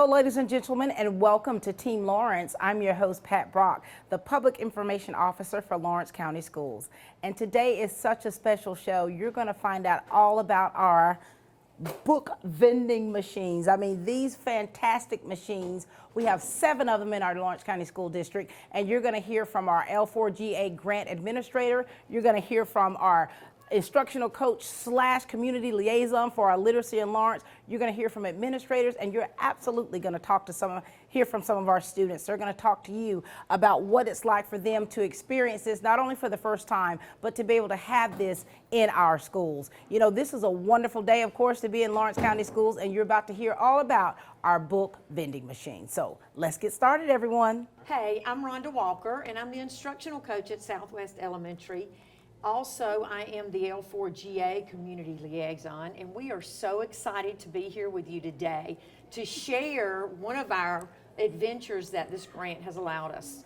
Hello, ladies and gentlemen, and welcome to Team Lawrence. I'm your host, Pat Brock, the Public Information Officer for Lawrence County Schools. And today is such a special show. You're going to find out all about our book vending machines. I mean, these fantastic machines. We have 7 of them in our Lawrence County School District, and you're going to hear from our L4GA grant administrator. You're going to hear from our instructional coach / community liaison for our literacy in Lawrence. You're going to hear from administrators, and you're absolutely going to hear from some of our students. They're going to talk to you about what it's like for them to experience this, not only for the first time, but to be able to have this in our schools. You know, this is a wonderful day, of course, to be in Lawrence County Schools, and you're about to hear all about our book vending machine. So let's get started, everyone. Hey, I'm Rhonda Walker, and I'm the instructional coach at Southwest Elementary. Also, I am the L4GA Community Liaison, and we are so excited to be here with you today to share one of our adventures that this grant has allowed us.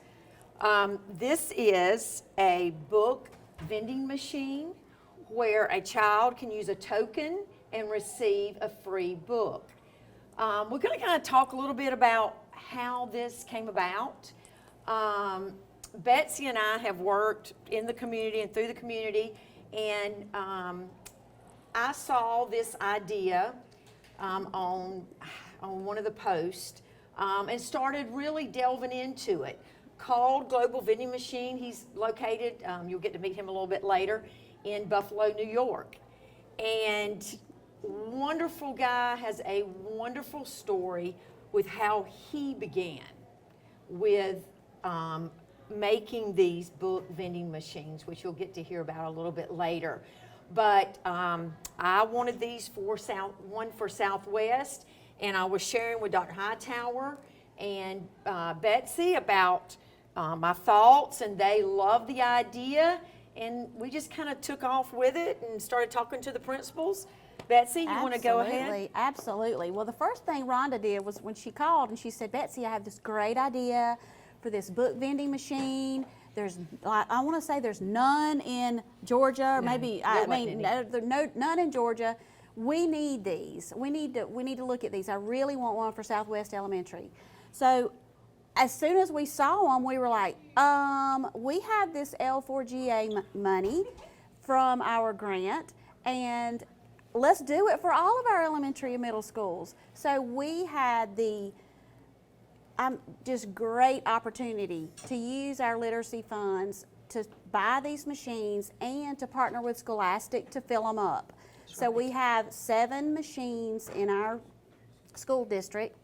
This is a book vending machine where a child can use a token and receive a free book. We're going to kind of talk a little bit about how this came about. Betsy and I have worked in the community and through the community, and I saw this idea on one of the posts and started really delving into it. Called Global Vending Machine. He's located, you'll get to meet him a little bit later, in Buffalo, New York. And wonderful guy, has a wonderful story with how he began with making these book vending machines, which you'll get to hear about a little bit later. But I wanted these for one for Southwest, and I was sharing with Dr. Hightower and Betsy about my thoughts, and they loved the idea, and we just kind of took off with it and started talking to the principals. Betsy, you want to go ahead? Absolutely. Well, the first thing Rhonda did was when she called and she said, Betsy, I have this great idea for this book vending machine. I want to say there's none in Georgia, or maybe, none in Georgia. We need these. We need to look at these. I really want one for Southwest Elementary. So as soon as we saw them, we were like, we have this L4GA money from our grant, and let's do it for all of our elementary and middle schools. So we had the just great opportunity to use our literacy funds to buy these machines and to partner with Scholastic to fill them up. So we have 7 machines in our school district,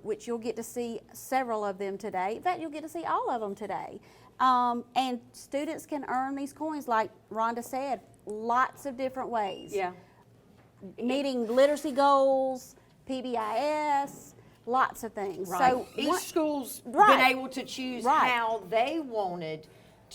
which you'll get to see several of them today. In fact, you'll get to see all of them today. And students can earn these coins, like Rhonda said, lots of different ways. Yeah. Meeting literacy goals, PBIS, lots of things. Right. So each school's been able to choose how they wanted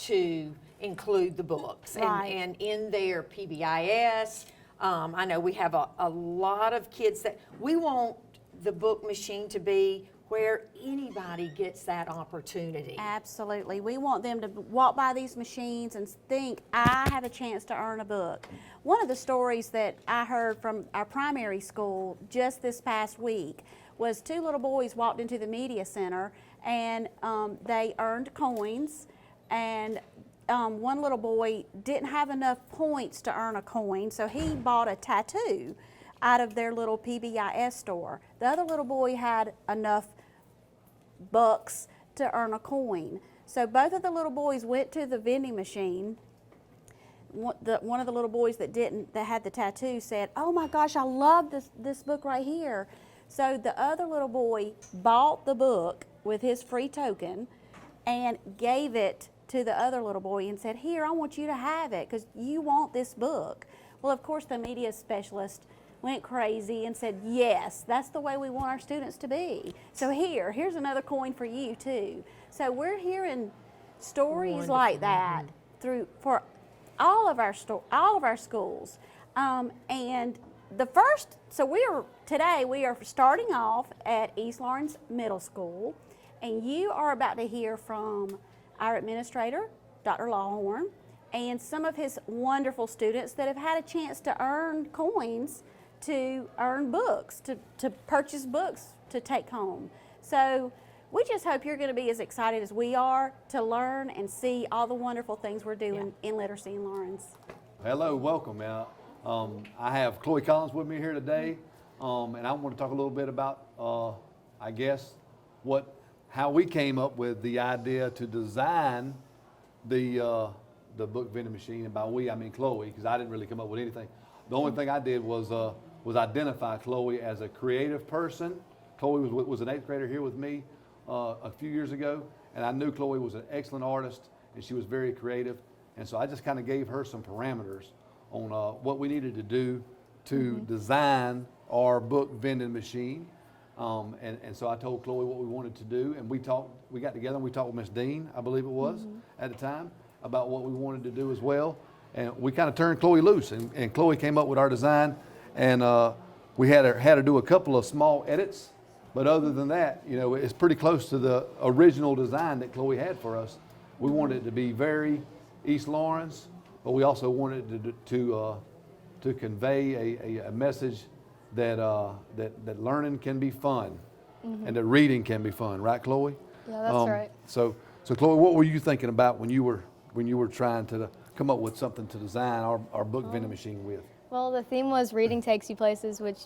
to include the books, and in their PBIS. I know we have a lot of kids that we want the book machine to be where anybody gets that opportunity. Absolutely. We want them to walk by these machines and think, I have a chance to earn a book. One of the stories that I heard from our primary school just this past week was 2 little boys walked into the media center, and they earned coins, and one little boy didn't have enough points to earn a coin, so he bought a tattoo out of their little PBIS store. The other little boy had enough bucks to earn a coin. So both of the little boys went to the vending machine. One of the little boys that had the tattoo said, oh my gosh, I love this book right here. So the other little boy bought the book with his free token and gave it to the other little boy and said, here, I want you to have it because you want this book. Well, of course, the media specialist went crazy and said, yes, that's the way we want our students to be. So here's another coin for you too. So we're hearing stories like that for all of our schools. And today we are starting off at East Lawrence Middle School, and you are about to hear from our administrator, Dr. Lawhorn, and some of his wonderful students that have had a chance to earn coins to earn books, to purchase books to take home. So we just hope you're going to be as excited as we are to learn and see all the wonderful things we're doing in literacy in Lawrence. Hello, welcome. I have Chloe Collins with me here today, and I want to talk a little bit about, I guess, how we came up with the idea to design the book vending machine. And by we, I mean Chloe, because I didn't really come up with anything. The only thing I did was identify Chloe as a creative person. Chloe was an 8th grader here with me a few years ago, and I knew Chloe was an excellent artist, and she was very creative. And so I just kind of gave her some parameters on what we needed to do to design our book vending machine. And so I told Chloe what we wanted to do, and we got together and we talked with Miss Dean, I believe it was, at the time, about what we wanted to do as well. And we kind of turned Chloe loose, and Chloe came up with our design, and we had to do a couple of small edits. But other than that, you know, it's pretty close to the original design that Chloe had for us. We wanted it to be very East Lawrence, but we also wanted to convey a message that learning can be fun, and that reading can be fun, right, Chloe? Yeah, that's right. So Chloe, what were you thinking about when you were trying to come up with something to design our book vending machine with? Well, the theme was reading takes you places, which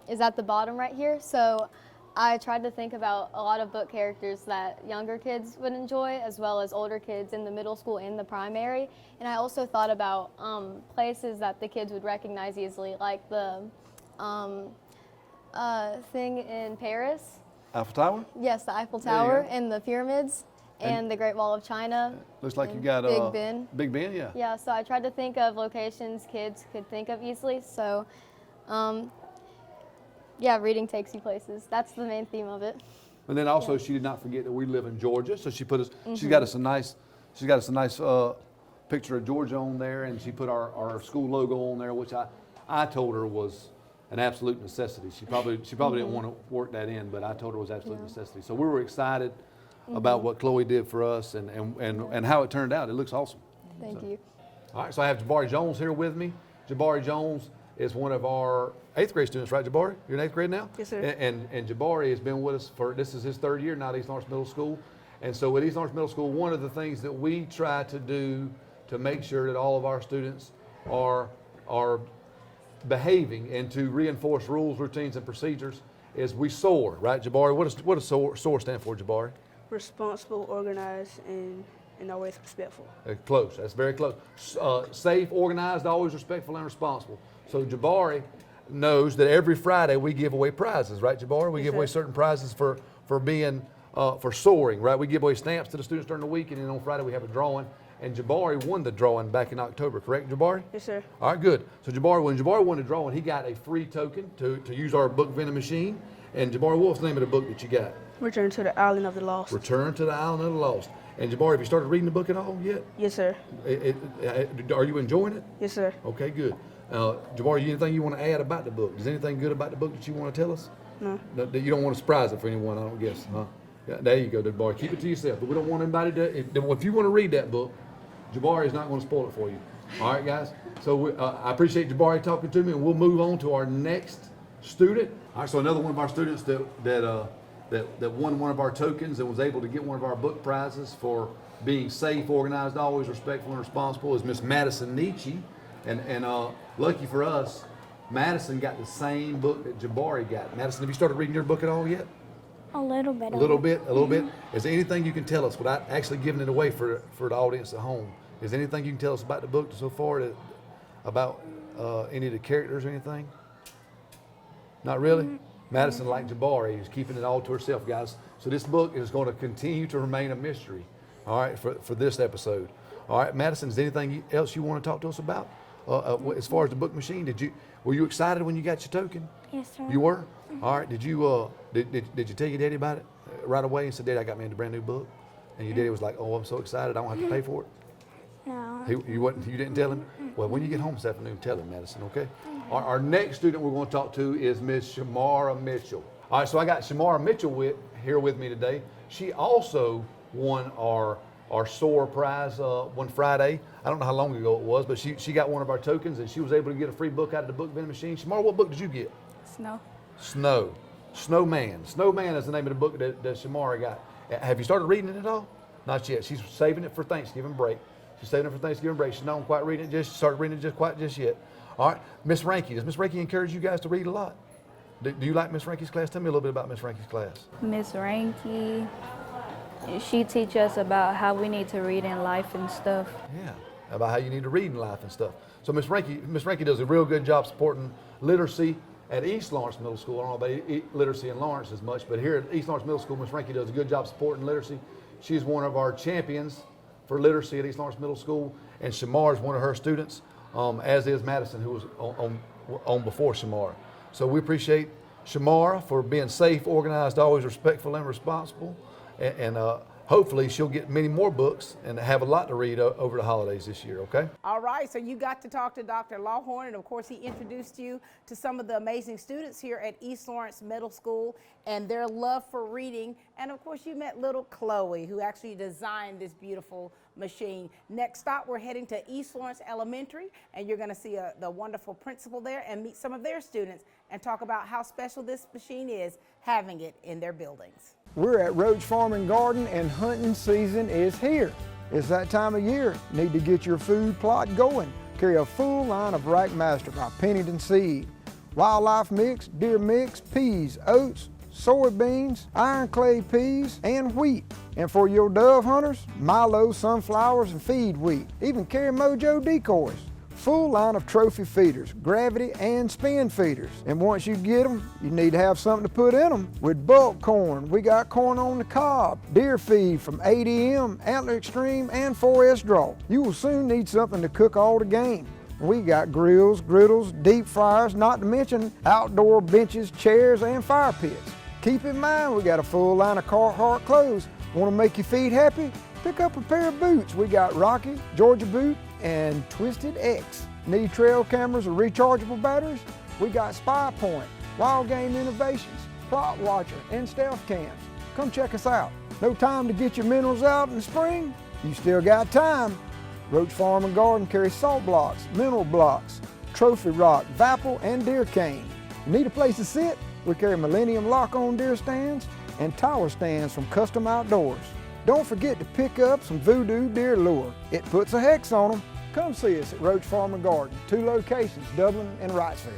is at the bottom right here. So I tried to think about a lot of book characters that younger kids would enjoy, as well as older kids in the middle school and the primary. And I also thought about places that the kids would recognize easily, like the thing in Paris. Eiffel Tower? Yes, the Eiffel There you Tower go. and the pyramids and the Great Wall of China. Looks like you and got Big Ben. Big Ben, yeah. Yeah, so I tried to think of locations kids could think of easily. So, yeah, reading takes you places. That's the main theme of it. And then also, she did not forget that we live in Georgia, so she put us. She got us a nice picture of Georgia on there, and she put our school logo on there, which I told her was an absolute necessity. She probably didn't want to work that in, but I told her it was absolute necessity. So we were excited about what Chloe did for us and how it turned out. It looks awesome. Thank you. All right, so I have Jabari Jones here with me. Jabari Jones is one of our 8th grade students, right, Jabari? You're in 8th grade now? Yes, sir. And Jabari has been with us this is his 3rd year now at East Lawrence Middle School. And so at East Lawrence Middle School, one of the things that we try to do to make sure that all of our students are behaving and to reinforce rules, routines, and procedures is we SOAR, right, Jabari? What does SOAR stand for, Jabari? Responsible, organized, and always respectful. Close. That's very close. Safe, organized, always respectful and responsible. So Jabari knows that every Friday we give away prizes, right, Jabari? We give away certain prizes for being for soaring, right? We give away stamps to the students during the week, and then on Friday we have a drawing. And Jabari won the drawing back in October, correct, Jabari? Yes, sir. All right, good. So when Jabari won the drawing, he got a free token to use our book vending machine. And Jabari, what was the name of the book that you got? Return to the Island of the Lost. Return to the Island of the Lost. And Jabari, have you started reading the book at all yet? Yes, sir. Are you enjoying it? Yes, sir. Okay, good. Jabari, anything you want to add about the book? Is anything good about the book that you want to tell us? No. That you don't want to surprise it for anyone, I don't guess, huh? Yeah, there you go, Jabari. Keep it to yourself. But we don't want anybody to. If you want to read that book, Jabari is not going to spoil it for you. All right, guys. So I appreciate Jabari talking to me, and we'll move on to our next student. All right. So another one of our students that won one of our tokens and was able to get one of our book prizes for being safe, organized, always respectful and responsible is Miss Madison Nietzsche. And lucky for us, Madison got the same book that Jabari got. Madison, have you started reading your book at all yet? A little bit. A little bit. Is there anything you can tell us without actually giving it away for the audience at home? Is there anything you can tell us about the book so far about any of the characters or anything? Not really? Madison, like Jabari, is keeping it all to herself, guys. So this book is going to continue to remain a mystery, all right, for this episode. All right, Madison, is there anything else you want to talk to us about as far as the book machine? Were you excited when you got your token? Yes, sir. You were? All right. Did you tell your daddy about it right away and said, Daddy, I got me a brand new book? And your daddy was like, oh, I'm so excited, I don't have to pay for it? No. You didn't tell him? Well, when you get home this afternoon, tell him, Madison, okay? Our next student we're going to talk to is Miss Shamara Mitchell. All right, so I got Shamara Mitchell here with me today. She also won our SOAR prize one Friday. I don't know how long ago it was, but she got one of our tokens, and she was able to get a free book out of the book vending machine. Shamara, what book did you get? Snow. Snow. Snowman. Snowman is the name of the book that Shamara got. Have you started reading it at all? Not yet. She's saving it for Thanksgiving break. She's saving it for Thanksgiving break. She's not quite reading it, just started reading it just yet. All right, Miss Ranky. Does Miss Ranky encourage you guys to read a lot? Do you like Miss Ranky's class? Tell me a little bit about Miss Ranky's class. Miss Ranky, she teaches us about how we need to read in life and stuff. Yeah, about how you need to read in life and stuff. So Miss Ranky does a real good job supporting literacy at East Lawrence Middle School. I don't know about literacy in Lawrence as much, but here at East Lawrence Middle School, Miss Ranky does a good job supporting literacy. She's one of our champions for literacy at East Lawrence Middle School, and Shamar is one of her students, as is Madison, who was on before Shamar. So we appreciate Shamar for being safe, organized, always respectful and responsible, and hopefully she'll get many more books and have a lot to read over the holidays this year, okay? All right, so you got to talk to Dr. Lawhorn, and of course he introduced you to some of the amazing students here at East Lawrence Middle School and their love for reading. And of course you met little Chloe, who actually designed this beautiful machine. Next stop, we're heading to East Lawrence Elementary, and you're gonna see the wonderful principal there and meet some of their students and talk about how special this machine is having it in their buildings. We're at Roach Farm and Garden, and hunting season is here. It's that time of year. Need to get your food plot going. Carry a full line of Rackmaster by Pennington Seed. Wildlife mix, deer mix, peas, oats, soybeans, iron clay peas, and wheat. And for your dove hunters, Milo, sunflowers, and feed wheat. Even carry Mojo decoys. Full line of trophy feeders, gravity and spin feeders. And once you get them, you need to have something to put in them. With bulk corn, we got corn on the cob, deer feed from ADM, Antler Extreme, and 4S Draw. You will soon need something to cook all the game. We got grills, griddles, deep fryers, not to mention outdoor benches, chairs, and fire pits. Keep in mind, we got a full line of Carhartt clothes. Want to make your feet happy? Pick up a pair of boots. We got Rocky, Georgia Boot, and Twisted X. Need trail cameras or rechargeable batteries? We got Spy Point, Wild Game Innovations, Plot Watcher, and Stealth Cams. Come check us out. No time to get your minerals out in the spring? You still got time. Roach Farm and Garden carries salt blocks, mineral blocks, trophy rock, Vapple, and deer cane. Need a place to sit? We carry Millennium lock-on deer stands and tower stands from Custom Outdoors. Don't forget to pick up some Voodoo deer lure. It puts a hex on them. Come see us at Roach Farm and Garden, 2 locations, Dublin and Wrightsville.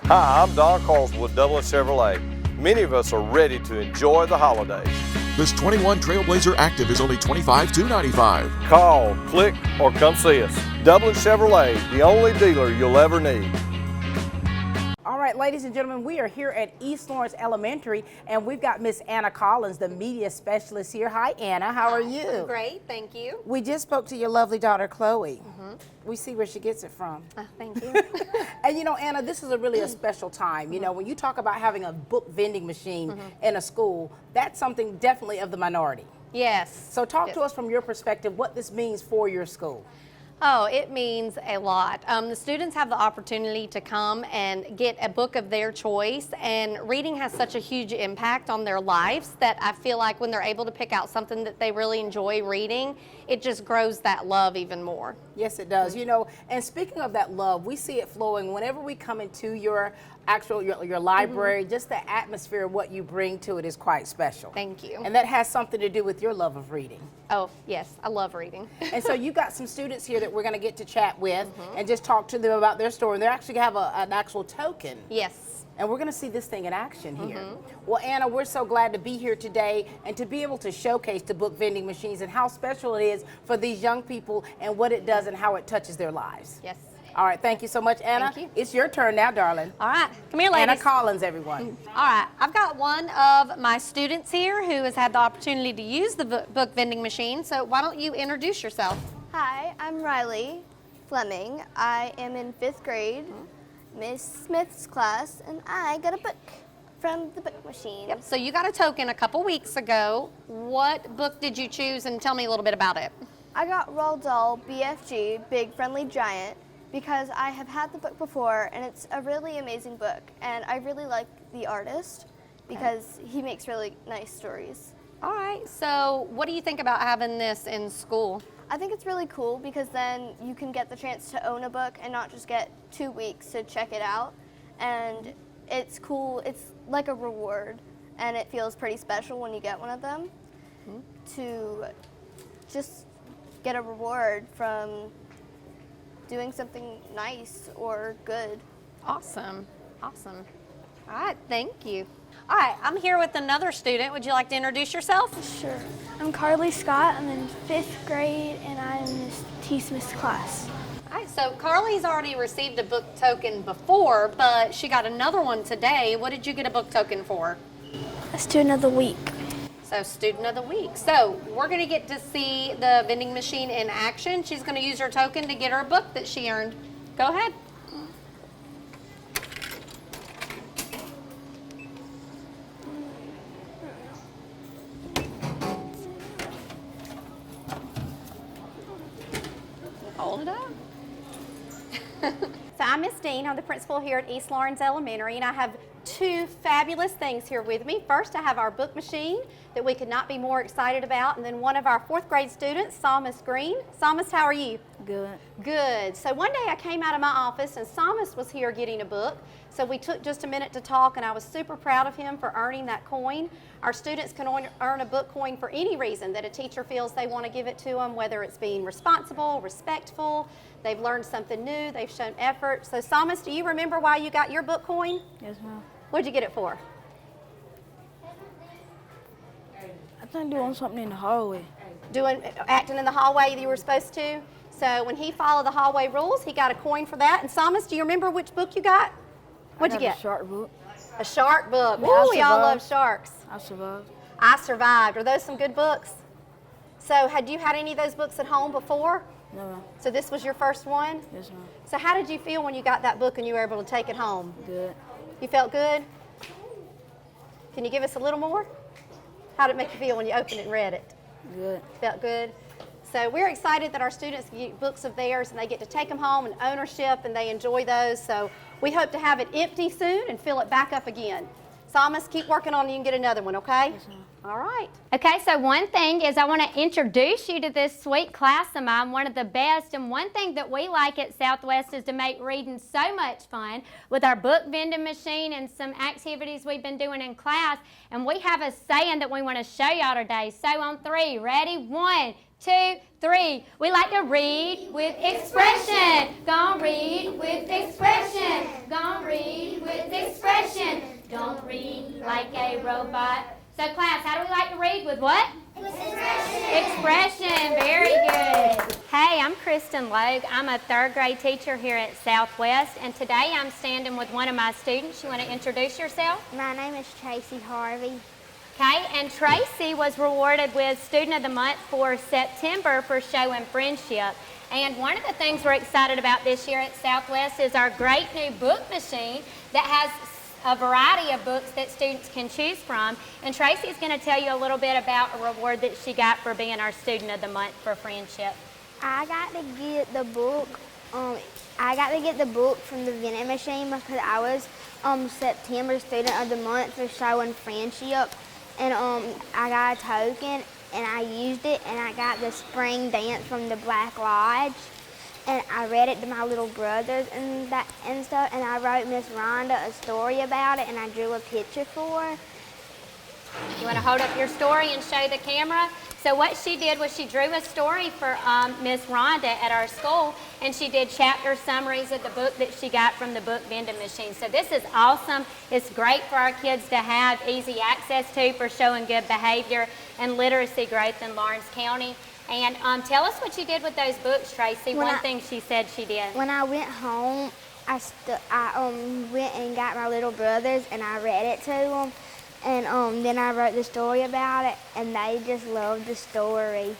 Hi, I'm Don Carlson with Dublin Chevrolet. Many of us are ready to enjoy the holidays. This 21 Trailblazer Active is only $25,295. Call, click, or come see us. Dublin Chevrolet, the only dealer you'll ever need. All right, ladies and gentlemen, we are here at East Lawrence Elementary, and we've got Miss Anna Collins, the media specialist here. Hi, Anna. How are you? Great, thank you. We just spoke to your lovely daughter, Chloe. We see where she gets it from. Thank you. And you know, Anna, this is really a special time. You know, when you talk about having a book vending machine in a school, that's something definitely of the minority. Yes. So talk to us from your perspective what this means for your school. Oh, it means a lot. The students have the opportunity to come and get a book of their choice, and reading has such a huge impact on their lives that I feel like when they're able to pick out something that they really enjoy reading, it just grows that love even more. Yes, it does. You know, and speaking of that love, we see it flowing whenever we come into your your library. Just the atmosphere of what you bring to it is quite special. Thank you. And that has something to do with your love of reading. Oh, yes, I love reading. And so you got some students here that we're going to get to chat with and just talk to them about their story. And they actually have an actual token. Yes. And we're going to see this thing in action here. Well, Anna, we're so glad to be here today and to be able to showcase the book vending machines and how special it is for these young people and what it does and how it touches their lives. Yes. All right, thank you so much, Anna. Thank you. It's your turn now, darling. All right, come here, ladies. Anna Collins, everyone. All right, I've got one of my students here who has had the opportunity to use the book vending machine, so why don't you introduce yourself? Hi, I'm Riley Fleming. I am in 5th grade, Miss Smith's class, and I got a book from the book machine. Yep, so you got a token a couple weeks ago. What book did you choose, and tell me a little bit about it? I got Roald Dahl BFG, Big Friendly Giant, because I have had the book before, and it's a really amazing book, and I really like the artist because he makes really nice stories. All right, so what do you think about having this in school? I think it's really cool because then you can get the chance to own a book and not just get 2 weeks to check it out. And it's cool. It's like a reward, and it feels pretty special when you get one of them to just get a reward from doing something nice or good. Awesome. Awesome. All right, thank you. All right, I'm here with another student. Would you like to introduce yourself? Sure. I'm Carly Scott. I'm in 5th grade and I'm in Miss T. Smith's class. All right, so Carly's already received a book token before, but she got another one today. What did you get a book token for? A student of the week. So, student of the week. So, we're going to get to see the vending machine in action. She's going to use her token to get her book that she earned. Go ahead. Hold it up. So I'm Miss Dean. I'm the principal here at East Lawrence Elementary, and I have two fabulous things here with me. First, I have our book machine that we could not be more excited about, and then one of our 4th grade students, Psalmist Green. Psalmist, how are you? Good. Good. So one day I came out of my office and Psalmist was here getting a book. So we took just a minute to talk, and I was super proud of him for earning that coin. Our students can earn a book coin for any reason that a teacher feels they want to give it to them, whether it's being responsible, respectful, they've learned something new, they've shown effort. So Psalmist, do you remember why you got your book coin? Yes, ma'am. What'd you get it for? I think doing something in the hallway. Acting in the hallway that you were supposed to. So when he followed the hallway rules, he got a coin for that. And Psalmist, do you remember which book you got? What'd you get? A shark book. A shark book. Yeah, Ooh, we all survived. love sharks. I survived. I Survived. Are those some good books? So had you had any of those books at home before? No, ma'am. So this was your first one? Yes, ma'am. So how did you feel when you got that book and you were able to take it home? Good. You felt good? Can you give us a little more? How did it make you feel when you opened it and read it? Good. Felt good? So we're excited that our students get books of theirs and they get to take them home and ownership and they enjoy those. So we hope to have it empty soon and fill it back up again. Psalmist, keep working on it. You can get another one, okay? Yes, ma'am. All right. Okay, so one thing is I want to introduce you to this sweet class of mine, one of the best. And one thing that we like at Southwest is to make reading so much fun with our book vending machine and some activities we've been doing in class. And we have a saying that we want to show y'all today. So on 3, ready? 1, 2, 3. We like to read with expression. Gonna read with expression. Gonna read with expression. Don't read like a robot. So class, how do we like to read? With what? Expression. Very good. Hey, I'm Kristen Logue. I'm a 3rd grade teacher here at Southwest, and today I'm standing with one of my students. You want to introduce yourself? My name is Tracy Harvey. Okay, and Tracy was rewarded with Student of the Month for September for showing friendship. And one of the things we're excited about this year at Southwest is our great new book machine that has a variety of books that students can choose from. And Tracy's going to tell you a little bit about a reward that she got for being our Student of the Month for friendship. I got to get the book. I got to get the book from the vending machine because I was September Student of the Month for showing friendship, and I got a token and I used it, and I got the spring dance from the Black Lodge. And I read it to my little brothers and stuff, and I wrote Miss Rhonda a story about it, and I drew a picture for her. You want to hold up your story and show the camera? So what she did was she drew a story for Miss Rhonda at our school, and she did chapter summaries of the book that she got from the book vending machine. So this is awesome. It's great for our kids to have easy access to for showing good behavior and literacy growth in Lawrence County. And tell us what you did with those books, Tracy. One thing she said she did. When I went home, I went and got my little brothers, and I read it to them. And then I wrote the story about it, and they just loved the story.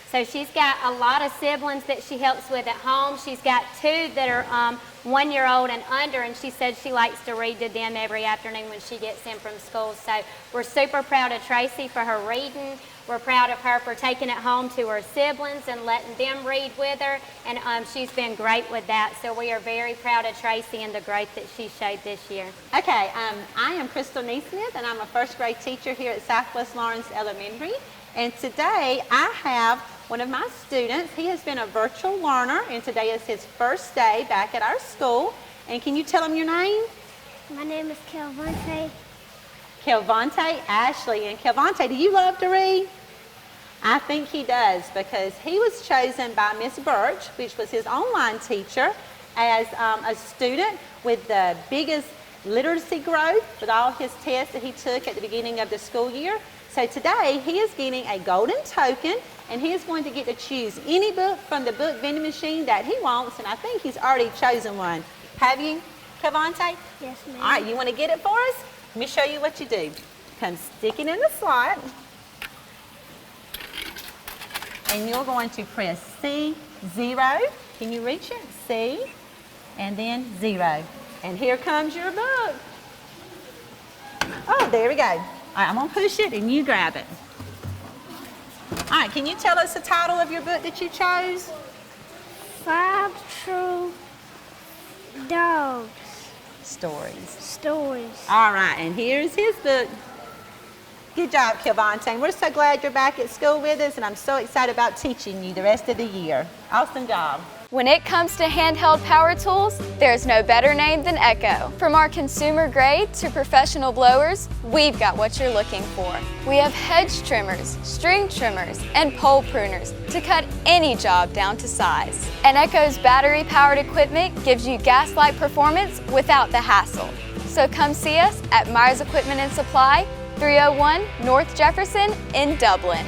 So she's got a lot of siblings that she helps with at home. She's got 2 that are 1-year-old and under, and she said she likes to read to them every afternoon when she gets in from school. So we're super proud of Tracy for her reading. We're proud of her for taking it home to her siblings and letting them read with her, and she's been great with that. So we are very proud of Tracy and the growth that she showed this year. Okay, I am Crystal Neesmith, and I'm a 1st grade teacher here at Southwest Lawrence Elementary. And today I have one of my students. He has been a virtual learner, and today is his first day back at our school. And can you tell him your name? My name is Kelvonte. Kelvonte Ashley. And Kelvonte, do you love to read? I think he does, because he was chosen by Miss Birch, which was his online teacher, as a student with the biggest literacy growth with all his tests that he took at the beginning of the school year. So today he is getting a golden token, and he is going to get to choose any book from the book vending machine that he wants, and I think he's already chosen one. Have you, Kelvonte? Yes, ma'am. All right, you want to get it for us? Let me show you what you do. Come stick it in the slot, and you're going to press C0. Can you reach it? C, and then 0. And here comes your book. Oh, there we go. All right, I'm going to push it, and you grab it. All right, can you tell us the title of your book that you chose? 5 True Dogs. Stories. All right, and here's his book. Good job, Kelvonte. We're so glad you're back at school with us, and I'm so excited about teaching you the rest of the year. Awesome job. When it comes to handheld power tools, there's no better name than Echo. From our consumer grade to professional blowers, we've got what you're looking for. We have hedge trimmers, string trimmers, and pole pruners to cut any job down to size. And Echo's battery-powered equipment gives you gas-like performance without the hassle. So come see us at Myers Equipment and Supply, 301 North Jefferson in Dublin.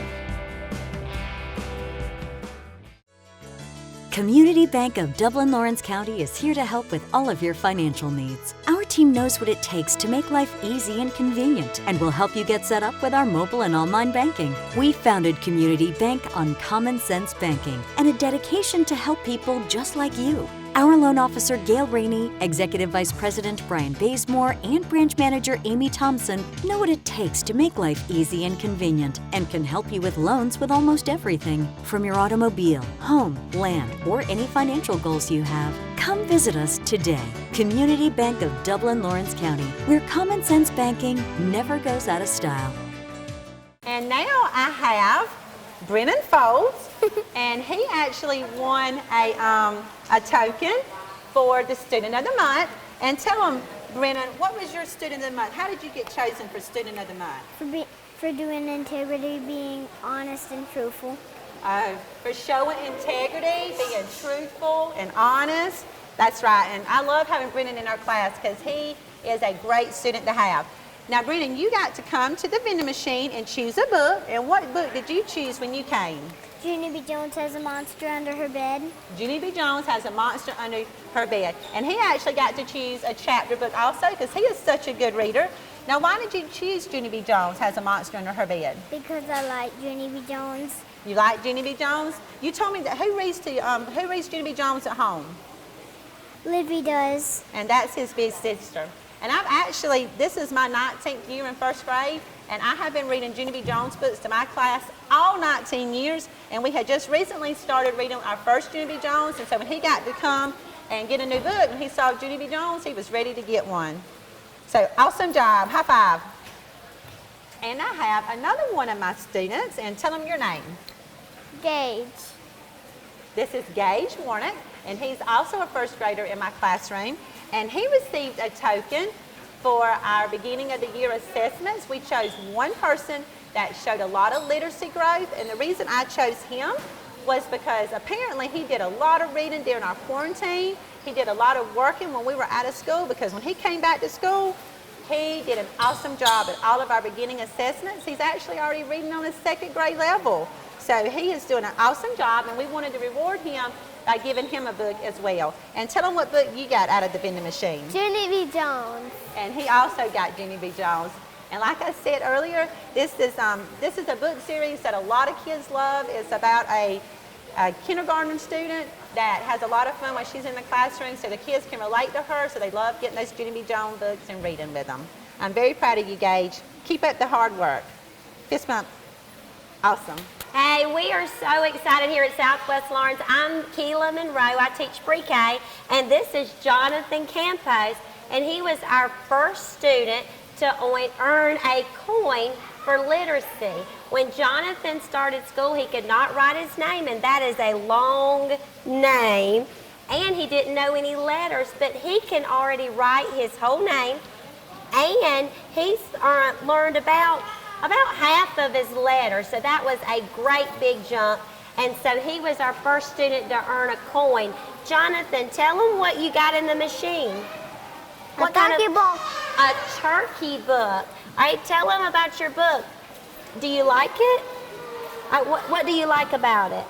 Community Bank of Dublin-Lawrence County is here to help with all of your financial needs. Our team knows what it takes to make life easy and convenient, and will help you get set up with our mobile and online banking. We founded Community Bank on common sense banking and a dedication to help people just like you. Our loan officer, Gail Rainey, Executive Vice President Brian Bazemore, and Branch Manager Amy Thompson know what it takes to make life easy and convenient, and can help you with loans with almost everything. From your automobile, home, land, or any financial goals you have, come visit us today. Community Bank of Dublin-Lawrence County, where common sense banking never goes out of style. And now I have Brennan Folds, and he actually won a token for the Student of the Month. And tell him, Brennan, what was your Student of the Month? How did you get chosen for Student of the Month? For doing integrity, being honest and truthful. For showing integrity, being truthful and honest. That's right, and I love having Brennan in our class because he is a great student to have. Now, Brennan, you got to come to the vending machine and choose a book. And what book did you choose when you came? Junie B. Jones has a monster under her bed. Junie B. Jones has a monster under her bed. And he actually got to choose a chapter book also because he is such a good reader. Now, why did you choose Junie B. Jones has a monster under her bed? Because I like Junie B. Jones. You like Junie B. Jones? You told me that who reads Junie B. Jones at home? Livy does. And that's his big sister. And I've actually, this is my 19th year in first grade, and I have been reading Junie B. Jones books to my class all 19 years, and we had just recently started reading our first Junie B. Jones, and so when he got to come and get a new book, and he saw Junie B. Jones, he was ready to get one. So, awesome job. High five. And I have another one of my students, and tell them your name. Gage. This is Gage Warnock, and he's also a first grader in my classroom. And he received a token for our beginning of the year assessments. We chose one person that showed a lot of literacy growth, and the reason I chose him was because apparently he did a lot of reading during our quarantine. He did a lot of working when we were out of school, because when he came back to school, he did an awesome job at all of our beginning assessments. He's actually already reading on a second grade level. So he is doing an awesome job, and we wanted to reward him by giving him a book as well. And tell him what book you got out of the vending machine. Junie B. Jones. And he also got Junie B. Jones. And like I said earlier, this is a book series that a lot of kids love. It's about a kindergarten student that has a lot of fun while she's in the classroom, so the kids can relate to her, so they love getting those Junie B. Jones books and reading with them. I'm very proud of you, Gage. Keep up the hard work. Fist bump. Awesome. Hey, we are so excited here at Southwest Lawrence. I'm Keela Monroe. I teach pre-K, and this is Jonathan Campos, and he was our first student to earn a coin for literacy. When Jonathan started school, he could not write his name, and that is a long name, and he didn't know any letters, but he can already write his whole name, and he's learned about half of his letters, so that was a great big jump. And so he was our first student to earn a coin. Jonathan, tell them what you got in the machine. A turkey book. A turkey book. All right, tell them about your book. Do you like it? What do you like about it?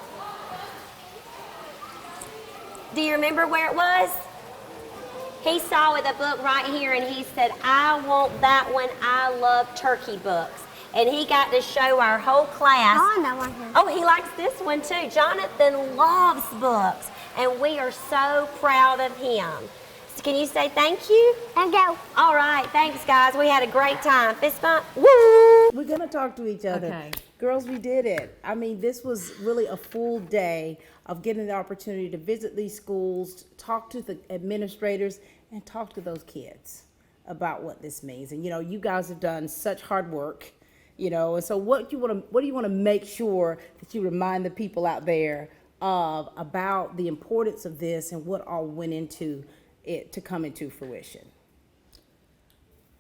Do you remember where it was? He saw the book right here and he said, I want that one. I love turkey books. And he got to show our whole class. I want that one here. Oh, he likes this one too. Jonathan loves books, and we are so proud of him. So can you say thank you? Thank you. All right, thanks guys. We had a great time. Fist bump. Woo! We're gonna talk to each other. Okay. Girls, we did it. I mean, this was really a full day of getting the opportunity to visit these schools, talk to the administrators, and talk to those kids about what this means. And you guys have done such hard work. And so what do you want to make sure that you remind the people out there of about the importance of this and what all went into it to come into fruition?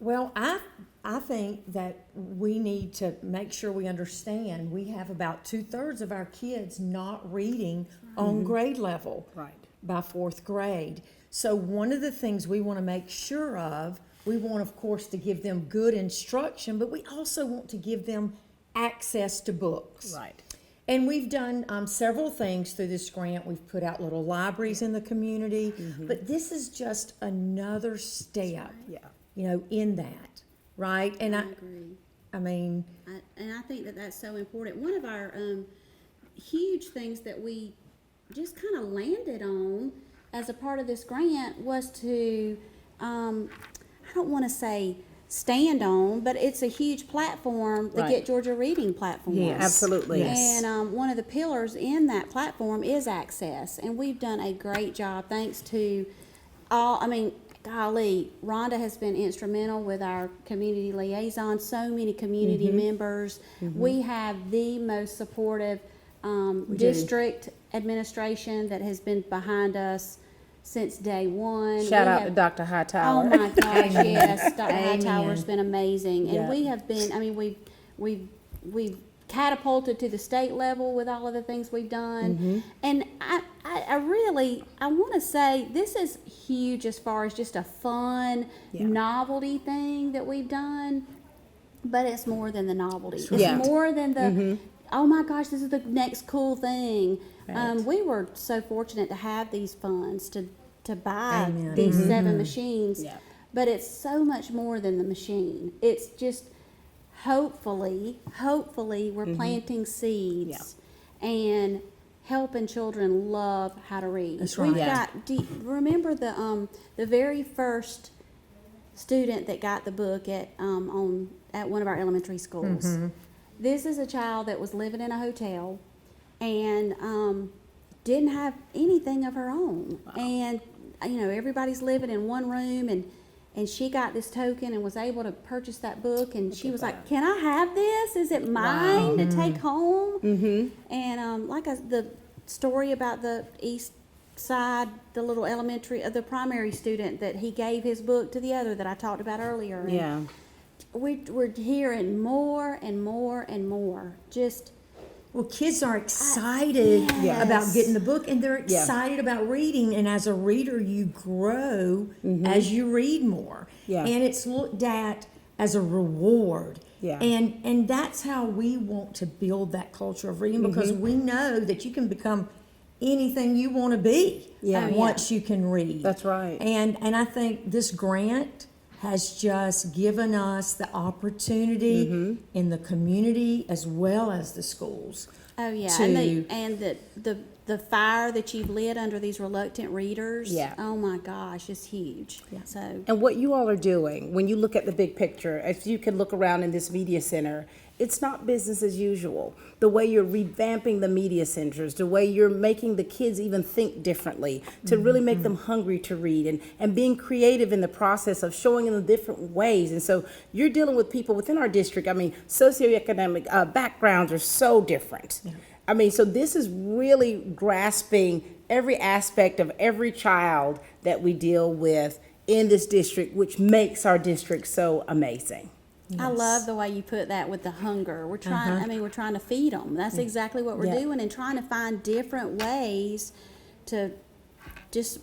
Well, I think that we need to make sure we understand we have about 2/3 of our kids not reading on grade level by 4th grade. So one of the things we want to make sure of, we want, of course, to give them good instruction, but we also want to give them access to books. Right. And we've done several things through this grant. We've put out little libraries in the community, but this is just another step, in that, right? And I agree. I mean, And I think that that's so important. One of our huge things that we just kind of landed on as a part of this grant was to, I don't want to say stand on, but it's a huge platform, the Get Georgia Reading platform. Yeah, absolutely. Yes. And one of the pillars in that platform is access. And we've done a great job thanks to golly, Rhonda has been instrumental with our community liaison, so many community members. We have the most supportive district administration that has been behind us since day one. Shout out to Dr. Hightower. Oh my gosh, yes, Dr. Hightower's been amazing. And we have been, we've catapulted to the state level with all of the things we've done. And I want to say this is huge as far as just a fun novelty thing that we've done, but it's more than the novelty. It's more than the, oh my gosh, this is the next cool thing. We were so fortunate to have these funds to buy these 7 machines, but it's so much more than the machine. It's just hopefully we're planting seeds and helping children love how to read. That's right. We've got, remember the very first student that got the book at one of our elementary schools. This is a child that was living in a hotel and didn't have anything of her own. And everybody's living in one room, and she got this token and was able to purchase that book, and she was like, can I have this? Is it mine to take home? And the story about the East Side, the little the primary student that he gave his book to the other that I talked about earlier. And we're hearing more and more and more. Well, kids are excited about getting the book, and they're excited about reading. And as a reader, you grow as you read more. And it's looked at as a reward. And that's how we want to build that culture of reading, because we know that you can become anything you want to be once you can read. That's right. And I think this grant has just given us the opportunity in the community as well as the schools. Oh yeah, and the fire that you've lit under these reluctant readers. Oh my gosh, it's huge. So. And what you all are doing, when you look at the big picture, if you can look around in this media center It's not business as usual. The way you're revamping the media centers, the way you're making the kids even think differently, to really make them hungry to read, and being creative in the process of showing them different ways. And so you're dealing with people within our district. I mean, socioeconomic backgrounds are so different. I mean, so this is really grasping every aspect of every child that we deal with in this district, which makes our district so amazing. I love the way you put that with the hunger. We're trying, I mean, we're trying to feed them. That's exactly what we're doing, and trying to find different ways to just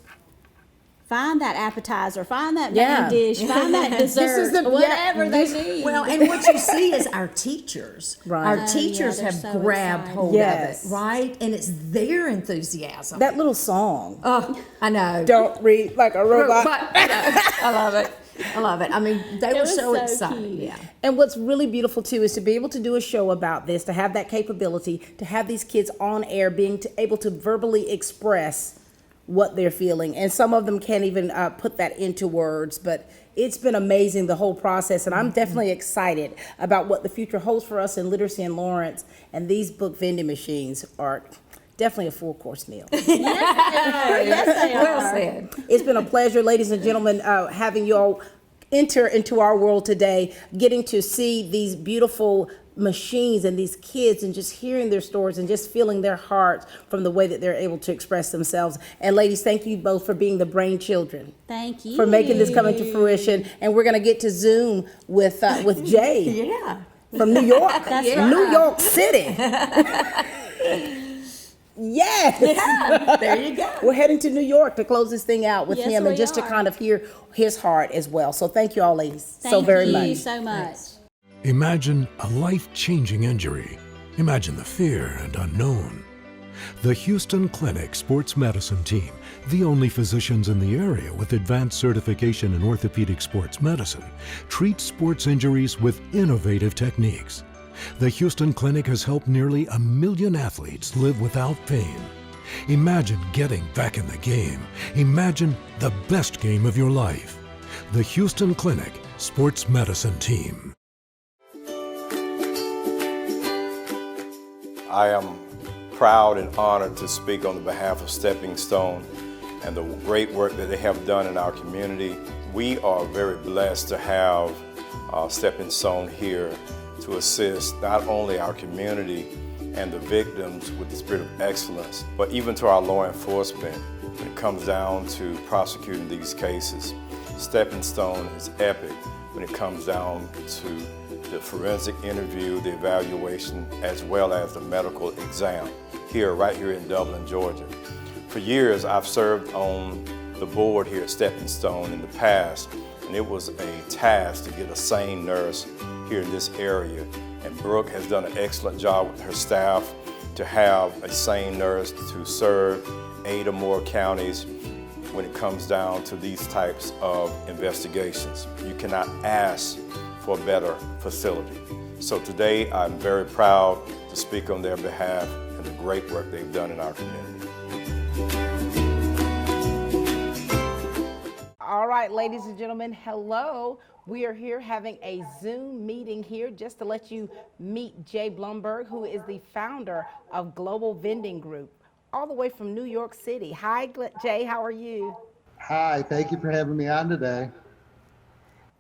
find that appetizer, find that main dish, find that dessert, whatever they need. Well, and what you see is our teachers. Our teachers they're have so grabbed excited. hold of it, right? And it's their enthusiasm. That little song. Oh, I know. Don't read like a robot. I love it. I love it. I mean, they were was so so excited. cute. Yeah. And what's really beautiful too is to be able to do a show about this, to have that capability, to have these kids on air being able to verbally express what they're feeling. And some of them can't even put that into words, but it's been amazing, the whole process. And I'm definitely excited about what the future holds for us in literacy in Lawrence. And these book vending machines are definitely a full course meal. Yes, they are. Well said. It's been a pleasure, ladies and gentlemen, having you all enter into our world today, getting to see these beautiful machines and these kids and just hearing their stories and just feeling their hearts from the way that they're able to express themselves. And ladies, thank you both for being the brain children. Thank you. For making this come into fruition. And we're going to get to Zoom with Jay. Yeah. From New York. That's New York City. Yes. Yeah, there you go. We're heading to New York to close this thing out with Yes, him and we just to are. kind of hear his heart as well. So thank you all, ladies, so Thank very you much. so much. Imagine a life-changing injury. Imagine the fear and unknown. The Houston Clinic Sports Medicine Team, the only physicians in the area with advanced certification in orthopedic sports medicine, treats sports injuries with innovative techniques. The Houston Clinic has helped nearly 1 million athletes live without pain. Imagine getting back in the game. Imagine the best game of your life. The Houston Clinic Sports Medicine Team. I am proud and honored to speak on the behalf of Stepping Stone and the great work that they have done in our community. We are very blessed to have Stepping Stone here to assist not only our community and the victims with the spirit of excellence, but even to our law enforcement when it comes down to prosecuting these cases. Stepping Stone is epic when it comes down to the forensic interview, the evaluation, as well as the medical exam right here in Dublin, Georgia. For years, I've served on the board here at Stepping Stone in the past, and it was a task to get a sane nurse here in this area. And Brooke has done an excellent job with her staff to have a sane nurse to serve 8 or more counties when it comes down to these types of investigations. You cannot ask for a better facility. So today, I'm very proud to speak on their behalf and the great work they've done in our community. All right, ladies and gentlemen, hello. We are here having a Zoom meeting here just to let you meet Jay Blumberg, who is the founder of Global Vending Group, all the way from New York City. Hi, Jay, how are you? Hi, thank you for having me on today.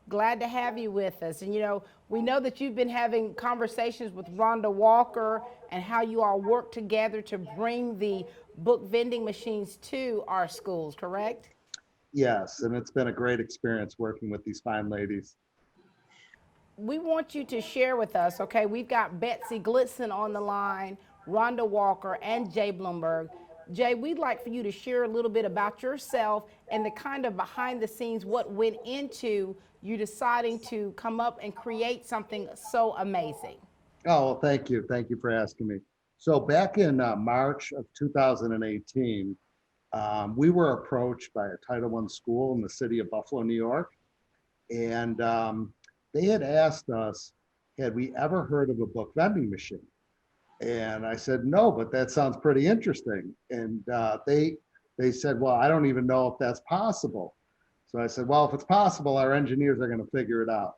Glad to have you with us. And you know, we know that you've been having conversations with Rhonda Walker and how you all work together to bring the book vending machines to our schools, correct? Yes, and it's been a great experience working with these fine ladies. We want you to share with us, okay? We've got Betsy Glitzen on the line, Rhonda Walker, and Jay Blumberg. Jay, we'd like for you to share a little bit about yourself and the kind of behind the scenes, what went into you deciding to come up and create something so amazing. Oh, well, thank you. Thank you for asking me. So back in March of 2018, we were approached by a Title I school in the city of Buffalo, New York. And they had asked us, had we ever heard of a book vending machine? And I said, no, but that sounds pretty interesting. And they said, well, I don't even know if that's possible. So I said, well, if it's possible, our engineers are going to figure it out.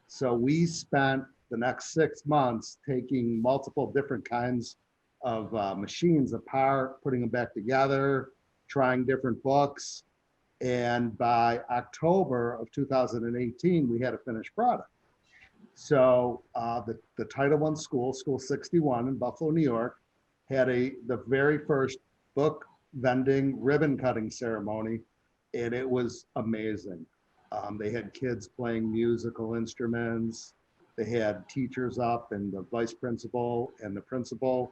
So we spent the next 6 months taking multiple different kinds of machines apart, putting them back together, trying different books. And by October of 2018, we had a finished product. So the Title I school, School 61 in Buffalo, New York, had the very first book vending ribbon cutting ceremony, and it was amazing. They had kids playing musical instruments. They had teachers up and the vice principal and the principal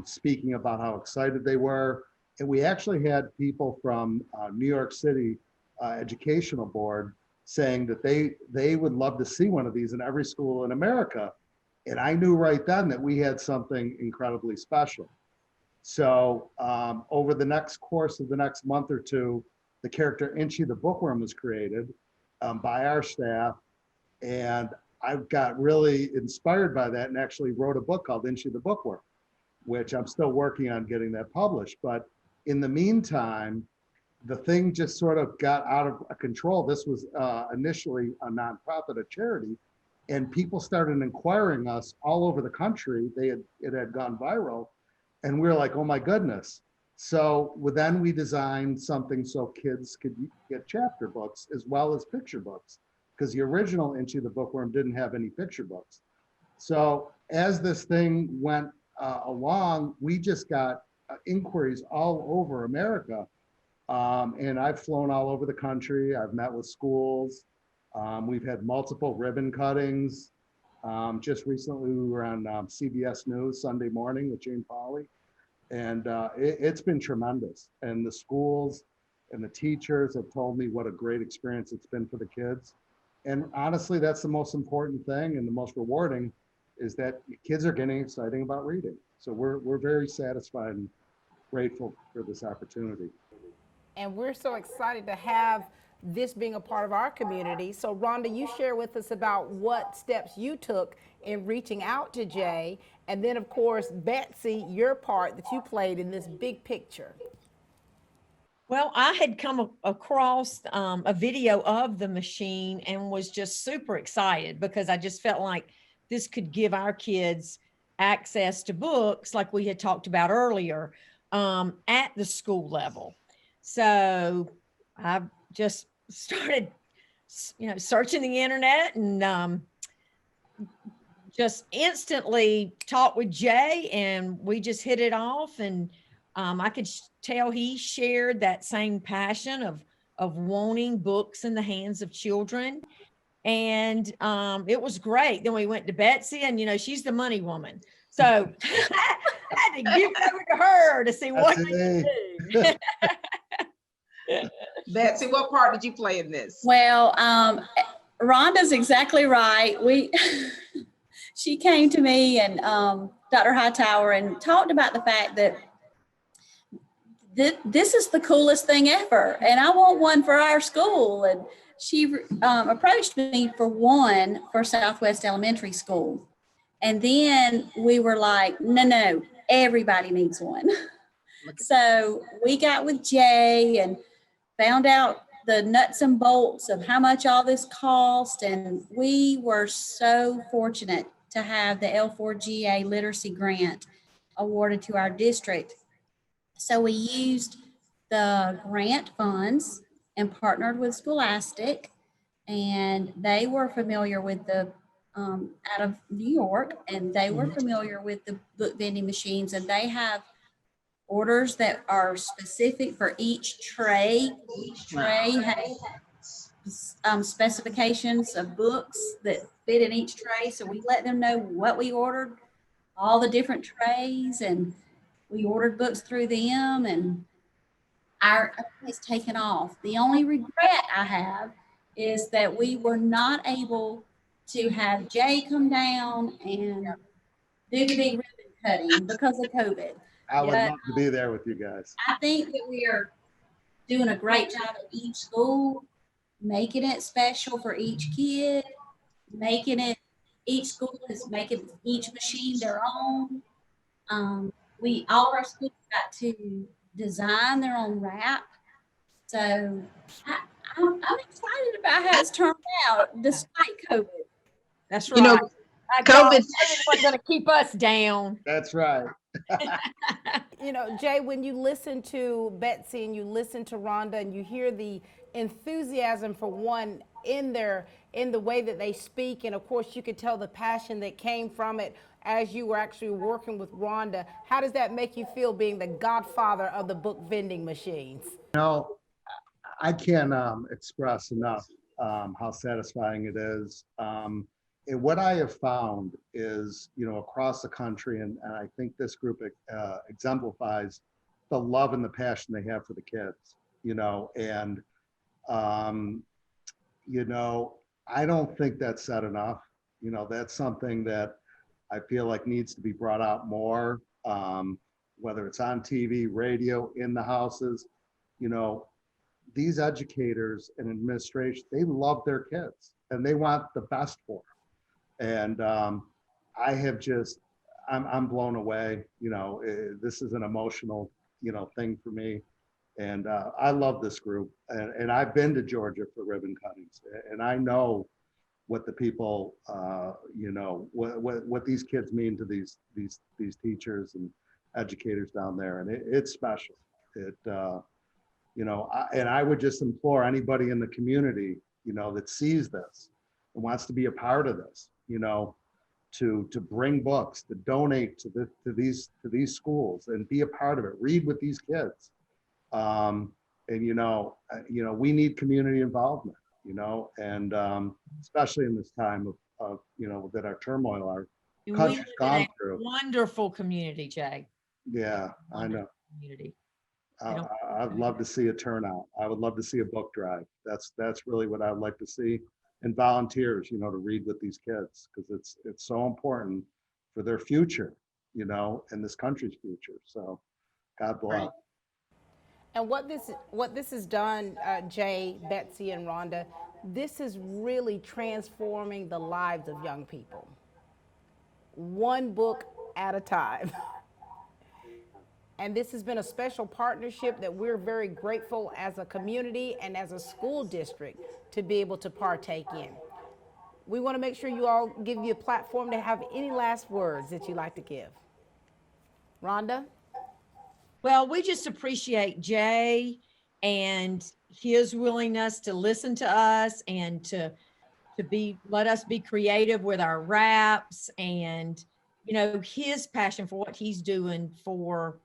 speaking about how excited they were. And we actually had people from New York City Educational Board saying that they would love to see one of these in every school in America. And I knew right then that we had something incredibly special. So over the next course of the next month or two, the character Inchy the Bookworm was created by our staff. And I got really inspired by that and actually wrote a book called Inchy the Bookworm, which I'm still working on getting that published. But in the meantime, the thing just sort of got out of control. This was initially a nonprofit, a charity, and people started inquiring us all over the country. It had gone viral, and we were like, oh my goodness. So then we designed something so kids could get chapter books as well as picture books, because the original Inchy the Bookworm didn't have any picture books. So as this thing went along, we just got inquiries all over America. And I've flown all over the country. I've met with schools. We've had multiple ribbon cuttings. Just recently, we were on CBS News Sunday morning with Jane Pauley. And it's been tremendous. And the schools and the teachers have told me what a great experience it's been for the kids. And honestly, that's the most important thing and the most rewarding, is that kids are getting excited about reading. So we're very satisfied and grateful for this opportunity. And we're so excited to have this being a part of our community. So Rhonda, you share with us about what steps you took in reaching out to Jay. And then of course, Betsy, your part that you played in this big picture. Well, I had come across a video of the machine and was just super excited because I just felt like this could give our kids access to books like we had talked about earlier at the school level. So I just started, searching the internet and just instantly talked with Jay, and we just hit it off. And I could tell he shared that same passion of wanting books in the hands of children. And it was great. Then we went to Betsy, and she's the money woman. So I had to give it over to her to see what we could do. Betsy, what part did you play in this? Well, Rhonda's exactly right. She came to me and Dr. Hightower and talked about the fact that this is the coolest thing ever, and I want one for our school. And she approached me for Southwest Elementary School. And then we were like, no, everybody needs one. So we got with Jay and found out the nuts and bolts of how much all this cost. And we were so fortunate to have the L4GA literacy grant awarded to our district. So we used the grant funds and partnered with Scholastic, and they were familiar with the out of New York, and they were familiar with the book vending machines, and they have orders that are specific for each tray. Each tray has specifications of books that fit in each tray. So we let them know what we ordered, all the different trays, and we ordered books through them, and our has taken off. The only regret I have is that we were not able to have Jay come down and do the big ribbon cutting because of COVID. I would love to be there with you guys. I think that we are doing a great job at each school, making it special for each kid, each school is making each machine their own. All of our schools got to design their own wrap. So I'm excited about how it's turned out despite COVID. That's right. COVID. COVID wasn't going to keep us down. That's right. You know, Jay, when you listen to Betsy and you listen to Rhonda and you hear the enthusiasm for one in the way that they speak, and of course you could tell the passion that came from it as you were actually working with Rhonda, how does that make you feel being the godfather of the book vending machines? You know, I can't express enough how satisfying it is. And what I have found is, you know, across the country, and I think this group exemplifies the love and the passion they have for the kids, you know, and, you know, I don't think that's said enough. You know, that's something that I feel like needs to be brought out more, whether it's on TV, radio, in the houses. You know, these educators and administration, they love their kids and they want the best for them. And I have just, I'm blown away. You know, this is an emotional, you know, thing for me. And I love this group. And I've been to Georgia for ribbon cuttings, and I know what the people, you know, what these kids mean to these teachers and educators down there. And it's special. It, you know, and I would just implore anybody in the community, you know, that sees this and wants to be a part of this, you know, to bring books, to donate to these schools and be a part of it. Read with these kids, and you know, we need community involvement, you know, and especially in this time of you know, that our turmoil, our country's gone through. Wonderful community, Jay. Yeah, I know. Community. I'd love to see a turnout. I would love to see a book drive. That's really what I'd like to see. And volunteers, you know, to read with these kids, because it's so important for their future, you know, and this country's future. So God bless. Right. And what this has done, Jay, Betsy, and Rhonda, this is really transforming the lives of young people, one book at a time. And this has been a special partnership that we're very grateful as a community and as a school district to be able to partake in. We want to make sure you all give you a platform to have any last words that you'd like to give. Rhonda? Well, we just appreciate Jay and his willingness to listen to us and to let us be creative with our wraps, and, you know, his passion for what he's doing for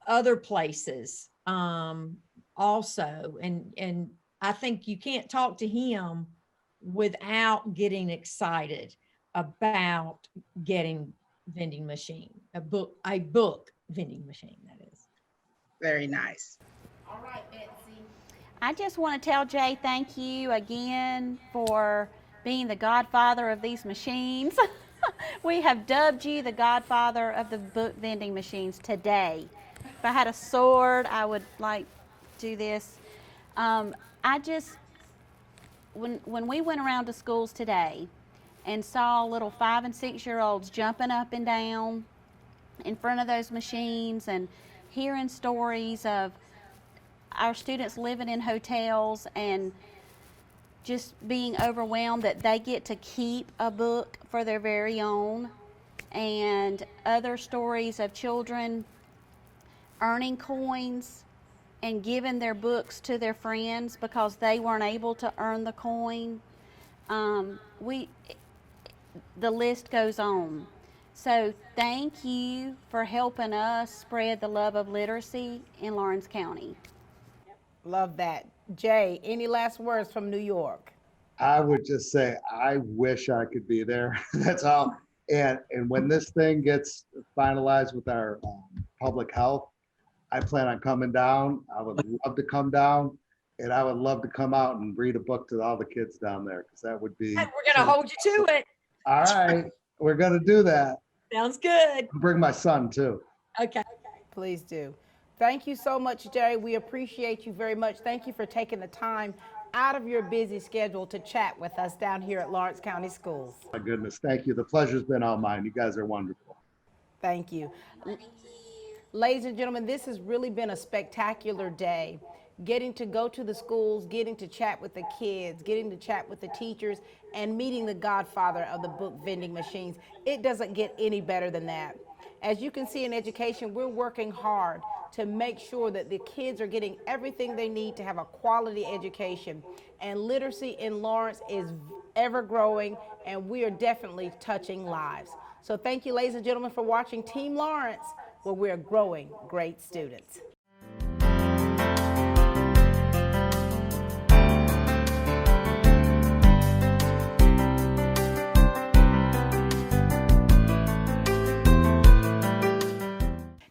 other places also. And I think you can't talk to him without getting excited about getting vending machine, a book vending machine, that is. Very nice. All right, Betsy. I just want to tell Jay thank you again for being the godfather of these machines. We have dubbed you the godfather of the book vending machines today. If I had a sword, I would like do this. When we went around to schools today and saw little 5 and 6 year olds jumping up and down in front of those machines and hearing stories of our students living in hotels and just being overwhelmed that they get to keep a book for their very own, and other stories of children earning coins and giving their books to their friends because they weren't able to earn the coin. The list goes on. So thank you for helping us spread the love of literacy in Lawrence County. Love that. Jay, any last words from New York? I would just say, I wish I could be there. That's all. And when this thing gets finalized with our public health, I plan on coming down. I would love to come down, and I would love to come out and read a book to all the kids down there, because that would be. We're going to hold you to it. All right, we're going to do that. Sounds good. I'll bring my son too. Okay. Please do. Thank you so much, Jay. We appreciate you very much. Thank you for taking the time out of your busy schedule to chat with us down here at Lawrence County Schools. My goodness, thank you. The pleasure's been all mine. You guys are wonderful. Thank you. Ladies and gentlemen, this has really been a spectacular day. getting to go to the schools, getting to chat with the kids, getting to chat with the teachers, and meeting the godfather of the book vending machines. It doesn't get any better than that. As you can see in education, we're working hard to make sure that the kids are getting everything they need to have a quality education. And literacy in Lawrence is ever growing, and we are definitely touching lives. So thank you, ladies and gentlemen, for watching Team Lawrence, where we're growing great students.